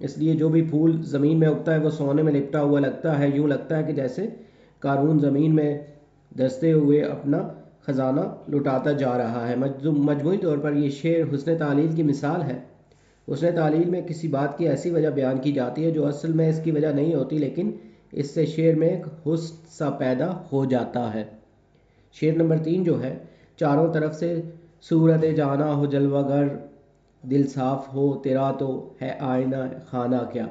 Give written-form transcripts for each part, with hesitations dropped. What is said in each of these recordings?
اس لیے جو بھی پھول زمین میں اگتا ہے وہ سونے میں لپٹا ہوا لگتا ہے، یوں لگتا ہے کہ جیسے قارون زمین میں دستے ہوئے اپنا خزانہ لٹاتا جا رہا ہے۔ مجموعی طور پر یہ شعر حسن تعلیل کی مثال ہے۔ حسن تعلیل میں کسی بات کی ایسی وجہ بیان کی جاتی ہے جو اصل میں اس کی وجہ نہیں ہوتی، لیکن اس سے شعر میں ایک حسن سا پیدا ہو جاتا ہے۔ شعر نمبر 3 جو ہے، چاروں طرف سے صورت جانا ہو جلوہ گر، دل صاف ہو تیرا تو ہے آئینہ خانہ کیا۔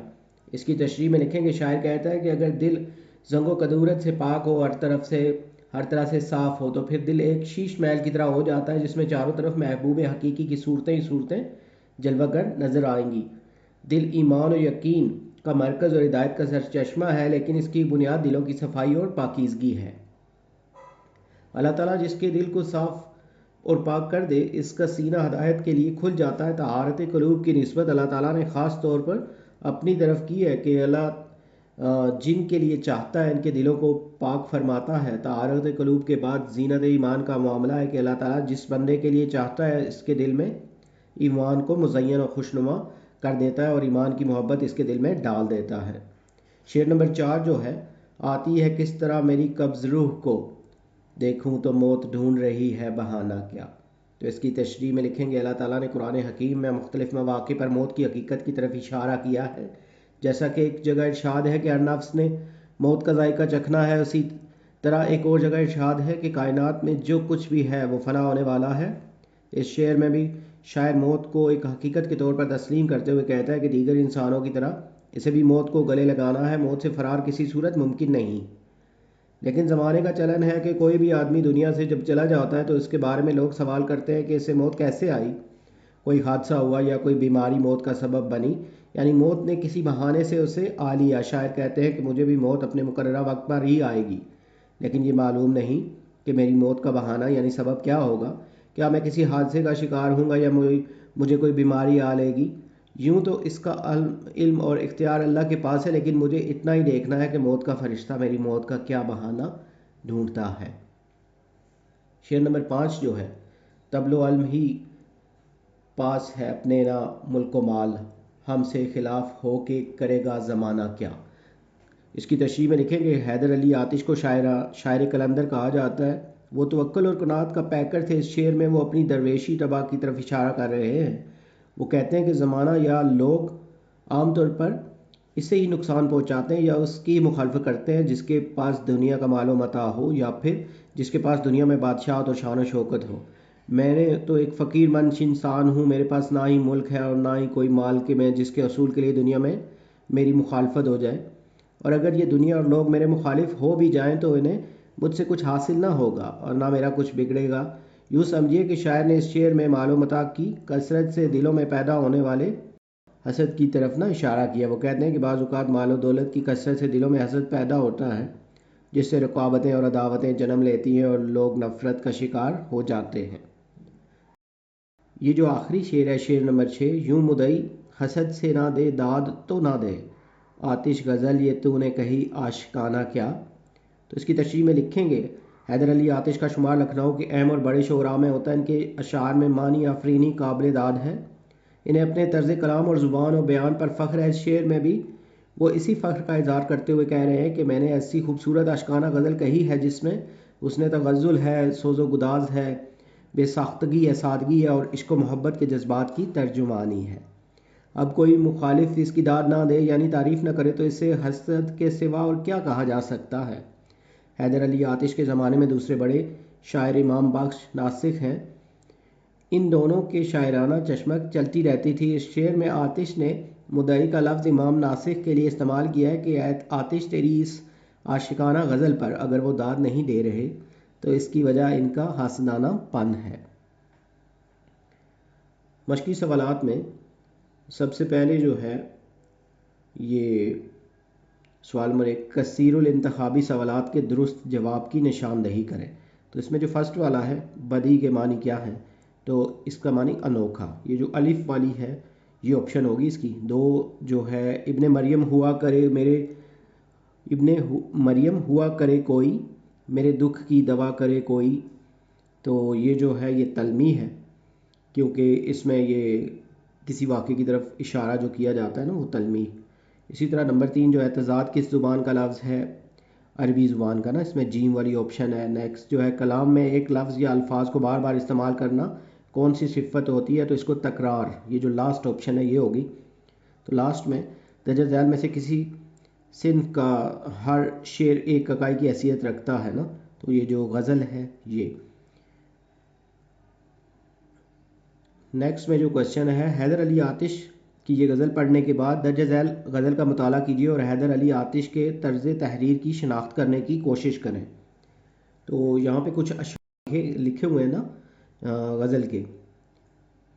اس کی تشریح میں لکھیں کہ شاعر کہتا ہے کہ اگر دل زنگ و کدورت سے پاک ہو، ہر طرح سے صاف ہو، تو پھر دل ایک شیش محل کی طرح ہو جاتا ہے جس میں چاروں طرف محبوب حقیقی کی صورتیں ہی صورتیں جلوہ گر نظر آئیں گی۔ دل ایمان و یقین کا مرکز اور ہدایت کا سرچشمہ ہے، لیکن اس کی بنیاد دلوں کی صفائی اور پاکیزگی ہے۔ اللہ تعالیٰ جس کے دل کو صاف اور پاک کر دے، اس کا سینہ ہدایت کے لیے کھل جاتا ہے۔ طہارت قلوب کی نسبت اللہ تعالیٰ نے خاص طور پر اپنی طرف کی ہے کہ اللہ جن کے لیے چاہتا ہے ان کے دلوں کو پاک فرماتا ہے۔ طہارت قلوب کے بعد زینت ایمان کا معاملہ ہے کہ اللہ تعالیٰ جس بندے کے لیے چاہتا ہے اس کے دل میں ایمان کو مزین و خوشنما کر دیتا ہے اور ایمان کی محبت اس کے دل میں ڈال دیتا ہے۔ شعر نمبر 4 جو ہے، آتی ہے کس طرح میری قبض روح کو، دیکھوں تو موت ڈھونڈ رہی ہے بہانہ کیا۔ تو اس کی تشریح میں لکھیں گے اللہ تعالیٰ نے قرآن حکیم میں مختلف مواقع پر موت کی حقیقت کی طرف اشارہ کیا ہے، جیسا کہ ایک جگہ ارشاد ہے کہ ہر نفس نے موت کا ذائقہ چکھنا ہے، اسی طرح ایک اور جگہ ارشاد ہے کہ کائنات میں جو کچھ بھی ہے وہ فنا ہونے والا ہے۔ اس شعر میں بھی شاعر موت کو ایک حقیقت کے طور پر تسلیم کرتے ہوئے کہتا ہے کہ دیگر انسانوں کی طرح اسے بھی موت کو گلے لگانا ہے، موت سے فرار کسی صورت ممکن نہیں۔ لیکن زمانے کا چلن ہے کہ کوئی بھی آدمی دنیا سے جب چلا جاتا ہے تو اس کے بارے میں لوگ سوال کرتے ہیں کہ اسے موت کیسے آئی، کوئی حادثہ ہوا یا کوئی بیماری موت کا سبب بنی، یعنی موت نے کسی بہانے سے اسے آ لیا۔ شاعر کہتے ہیں کہ مجھے بھی موت اپنے مقررہ وقت پر ہی آئے گی، لیکن یہ معلوم نہیں کہ میری موت کا بہانہ یعنی سبب کیا ہوگا، کیا میں کسی حادثے کا شکار ہوں گا یا مجھے کوئی بیماری آ لے گی۔ یوں تو اس کا علم اور اختیار اللہ کے پاس ہے، لیکن مجھے اتنا ہی دیکھنا ہے کہ موت کا فرشتہ میری موت کا کیا بہانہ ڈھونڈتا ہے۔ شعر نمبر 5 جو ہے، تبلو علم ہی پاس ہے اپنے نہ ملک و مال، ہم سے خلاف ہو کے کرے گا زمانہ کیا۔ اس کی تشریح میں لکھیں کہ حیدر علی آتش کو شاعر قلندر کہا جاتا ہے۔ وہ توکل اور قناعت کا پیکر تھے۔ اس شعر میں وہ اپنی درویشی طبع کی طرف اشارہ کر رہے ہیں۔ وہ کہتے ہیں کہ زمانہ یا لوگ عام طور پر اسے ہی نقصان پہنچاتے ہیں یا اس کی مخالفت کرتے ہیں جس کے پاس دنیا کا مال و متاع ہو، یا پھر جس کے پاس دنیا میں بادشاہت اور شان و شوکت ہو۔ میں نے تو ایک فقیر منش انسان ہوں، میرے پاس نہ ہی ملک ہے اور نہ ہی کوئی مال کہ میں جس کے حصول کے لیے دنیا میں میری مخالفت ہو جائے، اور اگر یہ دنیا اور لوگ میرے مخالف ہو بھی جائیں تو انہیں مجھ سے کچھ حاصل نہ ہوگا اور نہ میرا کچھ بگڑے گا۔ یوں سمجھیے کہ شاعر نے اس شعر میں مال و متاع کی کثرت سے دلوں میں پیدا ہونے والے حسد کی طرف نہ اشارہ کیا۔ وہ کہتے ہیں کہ بعض اوقات مال و دولت کی کثرت سے دلوں میں حسد پیدا ہوتا ہے، جس سے رقابتیں اور عداوتیں جنم لیتی ہیں اور لوگ نفرت کا شکار ہو جاتے ہیں۔ یہ جو آخری شعر ہے، شعر نمبر 6، یوں مدعی حسد سے نہ دے داد تو نہ دے، آتش غزل یہ تو نے کہی عاشقانہ کیا۔ تو اس کی تشریح میں لکھیں گے حیدر علی آتش کا شمار لکھنؤ کے اہم اور بڑے شعراء میں ہوتا ہے۔ ان کے اشعار میں معنی آفرینی قابل داد ہے، انہیں اپنے طرز کلام اور زبان و بیان پر فخر ہے۔ اس شعر میں بھی وہ اسی فخر کا اظہار کرتے ہوئے کہہ رہے ہیں کہ میں نے ایسی خوبصورت عاشقانہ غزل کہی ہے جس میں حسن تغزل ہے، سوز و گداز ہے، بے ساختگی ہے، سادگی ہے اور عشق و محبت کے جذبات کی ترجمانی ہے۔ اب کوئی مخالف اس کی داد نہ دے یعنی تعریف نہ کرے تو اسے حسد کے سوا اور کیا کہا جا سکتا ہے۔ حیدر علی آتش کے زمانے میں دوسرے بڑے شاعر امام بخش ناسخ ہیں، ان دونوں کے شاعرانہ چشمک چلتی رہتی تھی۔ اس شعر میں آتش نے مدعی کا لفظ امام ناسخ کے لیے استعمال کیا ہے کہ آتش تیری اس عاشقانہ غزل پر اگر وہ داد نہیں دے رہے تو اس کی وجہ ان کا حاسدانہ پن ہے۔ مشقی سوالات میں سب سے پہلے جو ہے یہ سوال نمبر 1، کثیر الانتخابی سوالات کے درست جواب کی نشاندہی کریں۔ تو اس میں جو فرسٹ والا ہے، بدی کے معنی کیا ہے، تو اس کا معنی انوکھا، یہ جو الف والی ہے یہ آپشن ہوگی اس کی۔ 2 جو ہے، ابن مریم ہوا کرے کوئی، میرے دکھ کی دوا کرے کوئی، تو یہ جو ہے یہ تلمی ہے کیونکہ اس میں یہ کسی واقعے کی طرف اشارہ جو کیا جاتا ہے نا وہ تلمیح. اسی طرح نمبر 3 جو ہے تضاد کس زبان کا لفظ ہے؟ عربی زبان کا نا، اس میں جیم والی آپشن ہے. نیکسٹ جو ہے کلام میں ایک لفظ یا الفاظ کو بار بار استعمال کرنا کون سی صفت ہوتی ہے؟ تو اس کو تکرار، یہ جو لاسٹ آپشن ہے یہ ہوگی. تو لاسٹ میں درجہ ذیل میں سے کسی صنف کا ہر شعر ایک اکائی کی حیثیت رکھتا ہے نا، تو یہ جو غزل ہے یہ. نیکسٹ میں جو کوشچن ہے حیدر علی آتش کی یہ غزل پڑھنے کے بعد درجہ ذیل غزل کا مطالعہ کیجیے اور حیدر علی آتش کے طرز تحریر کی شناخت کرنے کی کوشش کریں. تو یہاں پہ کچھ اشعار لکھے ہوئے ہیں نا غزل کے.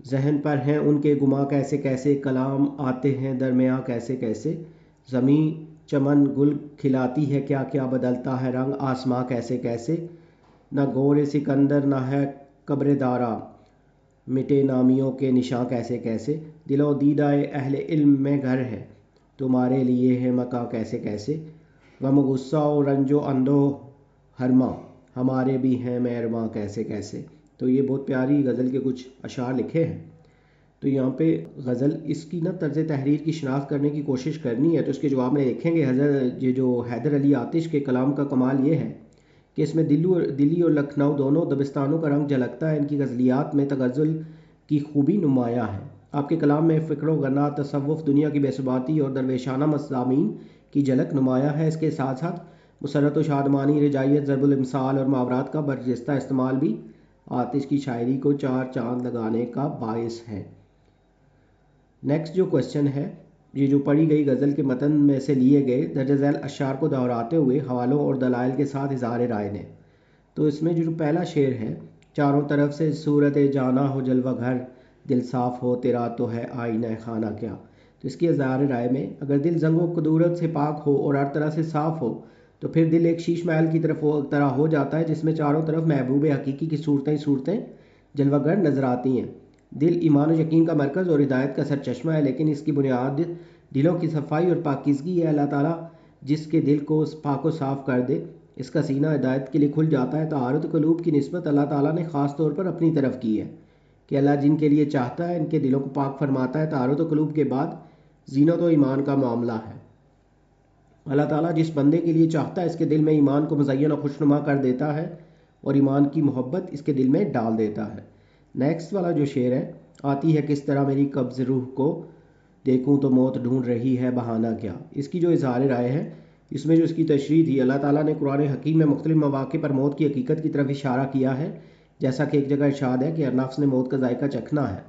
ذہن پر ہیں ان کے گماں کیسے کیسے، کلام آتے ہیں درمیاں کیسے کیسے، زمین چمن گل کھلاتی ہے کیا کیا، بدلتا ہے رنگ آسماں کیسے کیسے، نہ گور سکندر نہ ہے قبر دارا، مٹے نامیوں کے نشاں کیسے کیسے، دل و دیدہ اہل علم میں گھر ہے تمہارے لیے ہے مکاں کیسے کیسے، غم و غصہ و رنج و اندو ہرما ہمارے بھی ہیں مہرباں کیسے کیسے. تو یہ بہت پیاری غزل کے کچھ اشعار لکھے ہیں. تو یہاں پہ غزل اس کی نا طرز تحریر کی شناخت کرنے کی کوشش کرنی ہے. تو اس کے جواب میں دیکھیں گے یہ جو حیدر علی آتش کے کلام کا کمال یہ ہے کہ اس میں دلی اور لکھنؤ دونوں دبستانوں کا رنگ جھلکتا ہے. ان کی غزلیات میں تغزل کی خوبی نمایاں ہے. آپ کے کلام میں فکر و غنا، تصوف، دنیا کی بے ثباتی اور درویشانہ مضامین کی جھلک نمایاں ہے. اس کے ساتھ ساتھ مسرت و شادمانی، رجائیت، ضرب الامثال اور محاورات کا برجستہ استعمال بھی آتش کی شاعری کو چار چاند لگانے کا باعث ہے. نیکسٹ جو کوشچن ہے یہ جو پڑھی گئی غزل کے متن میں سے لیے گئے درجہ ذیل اشعار کو دہراتے ہوئے حوالوں اور دلائل کے ساتھ اظہار رائے دیں. تو اس میں جو پہلا شعر ہے، چاروں طرف سے صورت جانا ہو جلوہ گھر، دل صاف ہو تیرا تو ہے آئینہ خانہ کیا. تو اس کی اظہار رائے میں اگر دل زنگ و کدورت سے پاک ہو اور ہر طرح سے صاف ہو تو پھر دل ایک شیش محل کی طرح ہو جاتا ہے جس میں چاروں طرف محبوب حقیقی کی صورتیں جلوہ گر نظر آتی ہیں. دل ایمان و یقین کا مرکز اور ہدایت کا سرچشمہ ہے، لیکن اس کی بنیاد دلوں کی صفائی اور پاکیزگی ہے. اللہ تعالیٰ جس کے دل کو پاک و صاف کر دے اس کا سینہ ہدایت کے لیے کھل جاتا ہے. طہارت قلوب کی نسبت اللہ تعالیٰ نے خاص طور پر اپنی طرف کی ہے کہ اللہ جن کے لیے چاہتا ہے ان کے دلوں کو پاک فرماتا ہے. طہارت قلوب کے بعد زینت و ایمان کا معاملہ ہے. اللہ تعالیٰ جس بندے کے لیے چاہتا ہے اس کے دل میں ایمان کو مزین و خوشنما کر دیتا ہے اور ایمان کی محبت اس کے دل میں ڈال دیتا ہے. نیکسٹ والا جو شعر ہے، آتی ہے کس طرح میری قبض روح کو، دیکھوں تو موت ڈھونڈ رہی ہے بہانہ کیا. اس کی جو اظہار رائے ہے اس میں جو اس کی تشریح تھی، اللہ تعالیٰ نے قرآن حکیم میں مختلف مواقع پر موت کی حقیقت کی طرف اشارہ کیا ہے، جیسا کہ ایک جگہ ارشاد ہے کہ ہر نفس نے موت کا ذائقہ چکھنا ہے.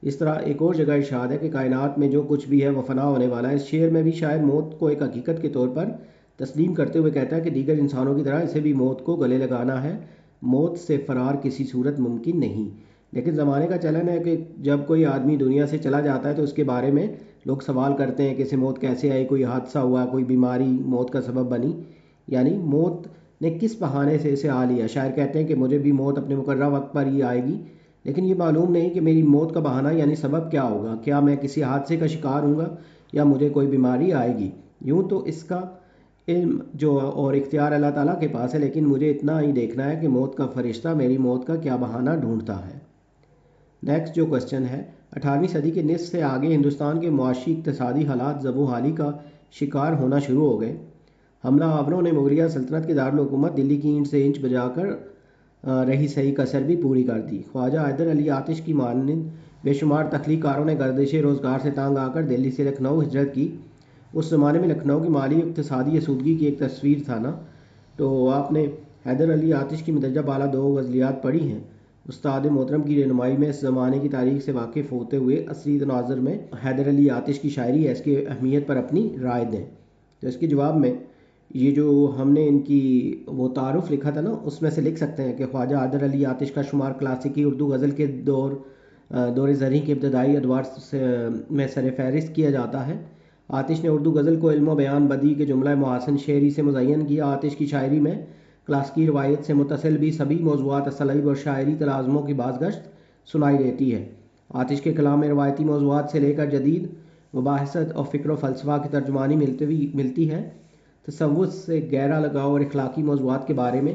اس طرح ایک اور جگہ ارشاد ہے کہ کائنات میں جو کچھ بھی ہے وہ فنا ہونے والا ہے. اس شعر میں بھی شاعر موت کو ایک حقیقت کے طور پر تسلیم کرتے ہوئے کہتا ہے کہ دیگر انسانوں کی طرح اسے بھی موت کو گلے لگانا ہے، موت سے فرار کسی صورت ممکن نہیں. لیکن زمانے کا چلن ہے کہ جب کوئی آدمی دنیا سے چلا جاتا ہے تو اس کے بارے میں لوگ سوال کرتے ہیں کہ اسے موت کیسے آئی، کوئی حادثہ ہوا، کوئی بیماری موت کا سبب بنی، یعنی موت نے کس بہانے سے اسے آ لیا. شاعر کہتے ہیں کہ مجھے بھی موت اپنے مقررہ وقت پر ہی آئے گی، لیکن یہ معلوم نہیں کہ میری موت کا بہانہ یعنی سبب کیا ہوگا. کیا میں کسی حادثے کا شکار ہوں گا یا مجھے کوئی بیماری آئے گی. یوں تو اس کا علم جو اور اختیار اللہ تعالیٰ کے پاس ہے، لیکن مجھے اتنا ہی دیکھنا ہے کہ موت کا فرشتہ میری موت کا کیا بہانہ ڈھونڈتا ہے. نیکسٹ جو کوشچن ہے، 18ویں صدی کے نصف سے آگے ہندوستان کے معاشی اقتصادی حالات زب و حالی کا شکار ہونا شروع ہو گئے. حملہ آوروں نے مغلیہ سلطنت کے دارالحکومت دلی کی اینٹ سے انچ بجا کر رہی صحیح کسر بھی پوری کر دی. خواجہ حیدر علی آتش کی مانند بے شمار تخلیق کاروں نے گردش روزگار سے تانگ آ کر دلی سے لکھنؤ ہجرت کی. اس زمانے میں لکھنؤ کی مالی اقتصادی آسودگی کی ایک تصویر تھا نا. تو آپ نے حیدر علی آتش کی مندرجہ بالا 2 غزلیات پڑھی ہیں. استاد محترم کی رہنمائی میں اس زمانے کی تاریخ سے واقف ہوتے ہوئے عصری تناظر میں حیدر علی آتش کی شاعری ہے اس کی اہمیت پر اپنی رائے دیں. تو اس کے جواب میں یہ جو ہم نے ان کی وہ تعارف لکھا تھا نا اس میں سے لکھ سکتے ہیں کہ خواجہ حیدر علی آتش کا شمار کلاسیکی اردو غزل کے دور زرعی کے ابتدائی ادوار میں سر فہرست کیا جاتا ہے. آتش نے اردو غزل کو علم و بیان بدی کے جملہ محاسن شعری سے مزین کیا. آتش کی شاعری میں کلاسیکی روایت سے متصل بھی سبھی موضوعات اسالیب اور شاعری تلازموں کی بازگشت سنائی دیتی ہے. آتش کے کلام میں روایتی موضوعات سے لے کر جدید مباحثت اور فکر و فلسفہ کی ترجمانی ملتی ہے. تصوف سے گہرا لگاؤ اور اخلاقی موضوعات کے بارے میں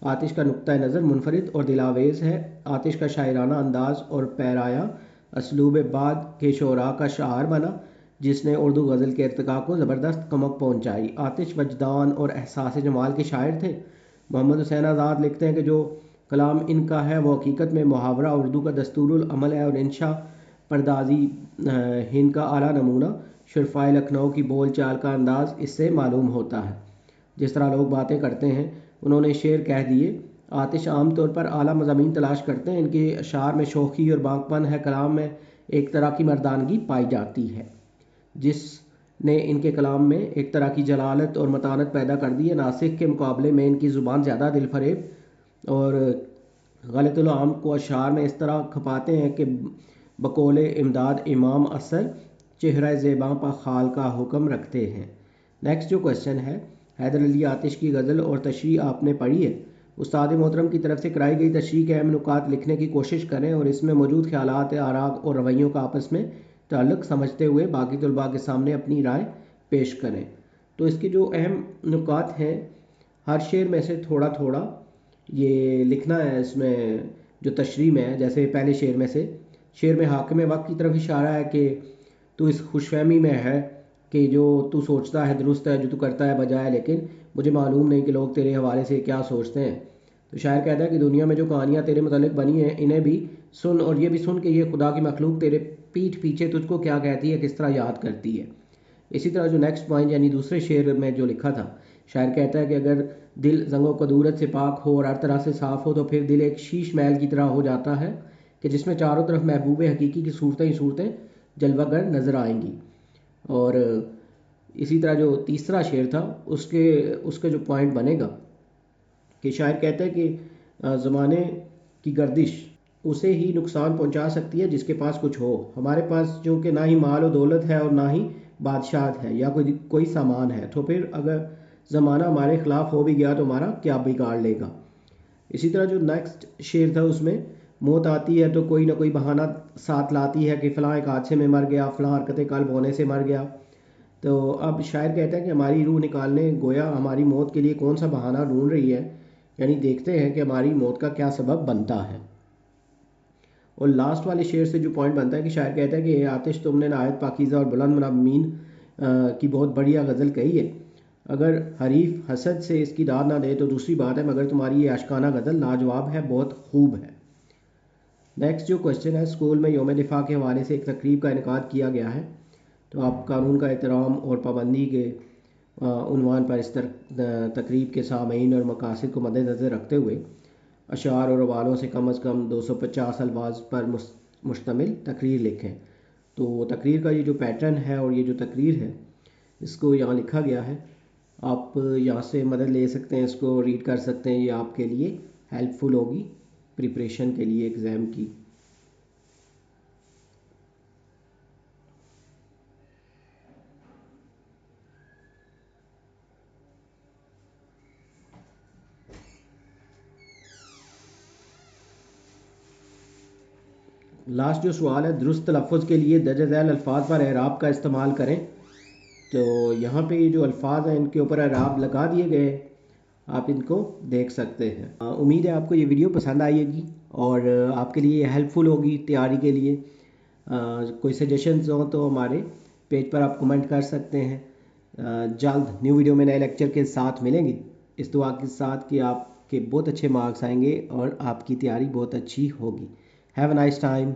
آتش کا نقطہ نظر منفرد اور دلاویز ہے. آتش کا شاعرانہ انداز اور پیرایا اسلوب بعد کے شعراء کا شعار بنا جس نے اردو غزل کے ارتقاء کو زبردست کمک پہنچائی۔ آتش وجدان اور احساس جمال کے شاعر تھے۔ محمد حسین آزاد لکھتے ہیں کہ جو کلام ان کا ہے وہ حقیقت میں محاورہ اردو کا دستور العمل ہے، اور انشا پردازی ہند کا اعلیٰ نمونہ۔ شرفائے لکھنؤ کی بول چال کا انداز اس سے معلوم ہوتا ہے۔ جس طرح لوگ باتیں کرتے ہیں انہوں نے شعر کہہ دیے۔ آتش عام طور پر اعلیٰ مضامین تلاش کرتے ہیں، ان کے اشعار میں شوخی اور بانک پن ہے، کلام میں ایک طرح کی مردانگی پائی جاتی ہے جس نے ان کے کلام میں ایک طرح کی جلالت اور متانت پیدا کر دی ہے۔ ناسک کے مقابلے میں ان کی زبان زیادہ دل فریب اور غلط العام کو اشعار میں اس طرح کھپاتے ہیں کہ بقول امداد امام اثر چہرہ زیباں پا خال کا حکم رکھتے ہیں۔ نیکسٹ جو کوشچن ہے، حیدر علی آتش کی غزل اور تشریح آپ نے پڑھی ہے۔ استاد محترم کی طرف سے کرائی گئی تشریح کے اہم نکات لکھنے کی کوشش کریں اور اس میں موجود خیالات، آراء اور رویوں کا آپس میں تعلق سمجھتے ہوئے باقی طلباء کے سامنے اپنی رائے پیش کریں۔ تو اس کے جو اہم نکات ہیں، ہر شعر میں سے تھوڑا تھوڑا یہ لکھنا ہے۔ اس میں جو تشریح میں ہے، جیسے پہلے شعر میں سے، شعر میں حاکم وقت کی طرف اشارہ ہے کہ تو اس خوش فہمی میں ہے کہ جو تو سوچتا ہے درست ہے، جو تو کرتا ہے بجائے، لیکن مجھے معلوم نہیں کہ لوگ تیرے حوالے سے کیا سوچتے ہیں۔ تو شاعر کہتا ہے کہ دنیا میں جو کہانیاں تیرے متعلق بنی ہیں انہیں بھی سن، اور یہ بھی سن کہ یہ خدا کی مخلوق تیرے پیٹھ پیچھے تجھ کو کیا کہتی ہے، کس طرح یاد کرتی ہے۔ اسی طرح جو نیکسٹ پوائنٹ یعنی دوسرے شعر میں جو لکھا تھا، شاعر کہتا ہے کہ اگر دل زنگ و قدورت سے پاک ہو اور ہر طرح سے صاف ہو تو پھر دل ایک شیش محل کی طرح ہو جاتا ہے کہ جس میں چاروں طرف محبوب حقیقی کی صورتیں ہی صورتیں جلوہ گر نظر آئیں گی۔ اور اسی طرح جو تیسرا شعر تھا اس کے جو پوائنٹ بنے گا کہ شاعر کہتا ہے کہ زمانے کی گردش اسے ہی نقصان پہنچا سکتی ہے جس کے پاس کچھ ہو۔ ہمارے پاس جو کہ نہ ہی مال و دولت ہے اور نہ ہی بادشاہت ہے یا کوئی سامان ہے، تو پھر اگر زمانہ ہمارے خلاف ہو بھی گیا تو ہمارا کیا بگاڑ لے گا۔ اسی طرح جو نیکسٹ شعر تھا اس میں موت آتی ہے تو کوئی نہ کوئی بہانہ ساتھ لاتی ہے کہ فلاں ایک حادثے میں مر گیا، فلاں حرکت قلب ہونے سے مر گیا۔ تو اب شاعر کہتا ہے کہ ہماری روح نکالنے گویا ہماری موت کے لیے کون سا بہانہ ڈھونڈ رہی ہے، یعنی دیکھتے ہیں کہ ہماری موت کا کیا سبب بنتا ہے۔ اور لاسٹ والے شعر سے جو پوائنٹ بنتا ہے کہ شاعر کہتا ہے کہ اے آتش تم نے نہایت پاکیزہ اور بلند مضامین کی بہت بڑھیا غزل کہی ہے، اگر حریف حسد سے اس کی داد نہ دے تو دوسری بات ہے، مگر تمہاری یہ عاشقانہ غزل لاجواب ہے، بہت خوب ہے۔ نیکسٹ جو کوشچن ہے، اسکول میں یوم دفاع کے حوالے سے ایک تقریب کا انعقاد کیا گیا ہے، تو آپ قانون کا احترام اور پابندی کے عنوان پر اس تقریب کے سامعین اور مقاصد کو مد نظر رکھتے ہوئے اشعار اور حوالوں سے کم از کم 250 الفاظ پر مشتمل تقریر لکھیں۔ تو تقریر کا یہ جو پیٹرن ہے اور یہ جو تقریر ہے اس کو یہاں لکھا گیا ہے، آپ یہاں سے مدد لے سکتے ہیں، اس کو ریڈ کر سکتے ہیں، یہ آپ کے لیے ہیلپ فل ہوگی پریپریشن کے لیے ایگزام کی۔ لاسٹ جو سوال ہے، درست تلفظ کے لیے درج ذیل الفاظ پر اعراب کا استعمال کریں۔ تو یہاں پہ یہ جو الفاظ ہیں ان کے اوپر اعراب لگا دیے گئے ہیں، آپ ان کو دیکھ سکتے ہیں۔ امید ہے آپ کو یہ ویڈیو پسند آئے گی اور آپ کے لیے یہ ہیلپ فل ہوگی تیاری کے لیے۔ کوئی سجیشنز ہوں تو ہمارے پیج پر آپ کمنٹ کر سکتے ہیں۔ جلد نیو ویڈیو میں نئے لیکچر کے ساتھ ملیں گے، اس دعا کے ساتھ کہ آپ کے بہت اچھے مارکس آئیں گے اور آپ کی تیاری بہت اچھی ہوگی۔ Have a nice time.